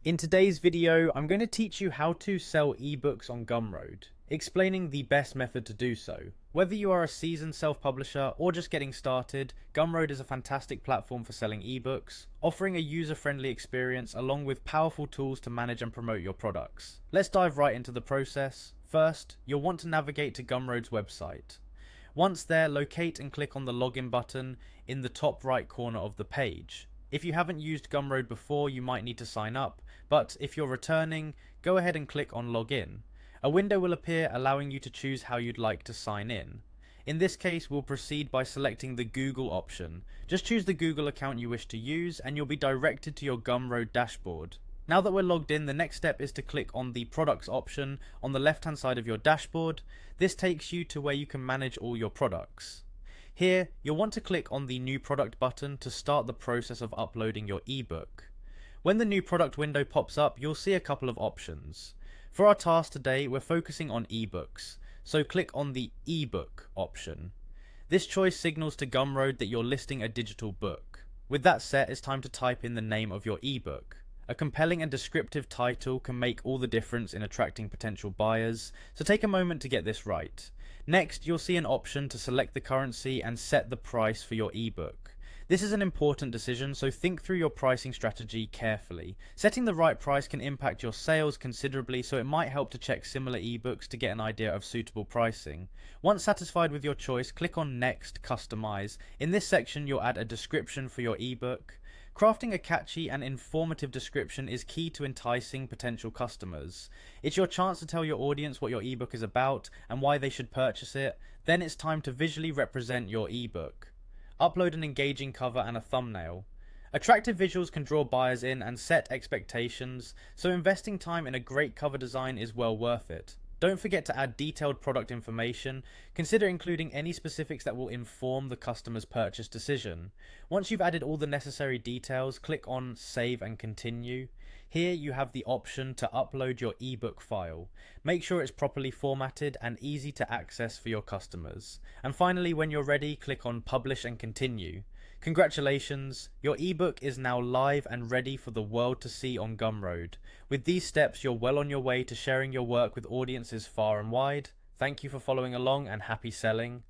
In today's video, I'm going to teach you how to sell ebooks on Gumroad, explaining the best method to do so. Whether you are a seasoned self-publisher or just getting started, Gumroad is a fantastic platform for selling ebooks, offering a user-friendly experience along with powerful tools to manage and promote your products. Let's dive right into the process. First, you'll want to navigate to Gumroad's website. Once there, locate and click on the login button in the top right corner of the page. If you haven't used Gumroad before, you might need to sign up, but if you're returning, go ahead and click on Login. A window will appear allowing you to choose how you'd like to sign in. In this case, we'll proceed by selecting the Google option. Just choose the Google account you wish to use and you'll be directed to your Gumroad dashboard. Now that we're logged in, the next step is to click on the Products option on the left hand side of your dashboard. This takes you to where you can manage all your products. Here, you'll want to click on the New Product button to start the process of uploading your ebook. When the New Product window pops up, you'll see a couple of options. For our task today, we're focusing on ebooks, so click on the Ebook option. This choice signals to Gumroad that you're listing a digital book. With that set, it's time to type in the name of your ebook. A compelling and descriptive title can make all the difference in attracting potential buyers, so take a moment to get this right. Next, you'll see an option to select the currency and set the price for your ebook. This is an important decision, so think through your pricing strategy carefully. Setting the right price can impact your sales considerably, so it might help to check similar ebooks to get an idea of suitable pricing. Once satisfied with your choice, click on Next, Customize. In this section, you'll add a description for your ebook. Crafting a catchy and informative description is key to enticing potential customers. It's your chance to tell your audience what your ebook is about and why they should purchase it. Then it's time to visually represent your ebook. Upload an engaging cover and a thumbnail. Attractive visuals can draw buyers in and set expectations, so investing time in a great cover design is well worth it. Don't forget to add detailed product information. Consider including any specifics that will inform the customer's purchase decision. Once you've added all the necessary details, click on Save and Continue. Here you have the option to upload your ebook file. Make sure it's properly formatted and easy to access for your customers. And finally, when you're ready, click on Publish and Continue. Congratulations, your ebook is now live and ready for the world to see on Gumroad. With these steps, you're well on your way to sharing your work with audiences far and wide. Thank you for following along and happy selling.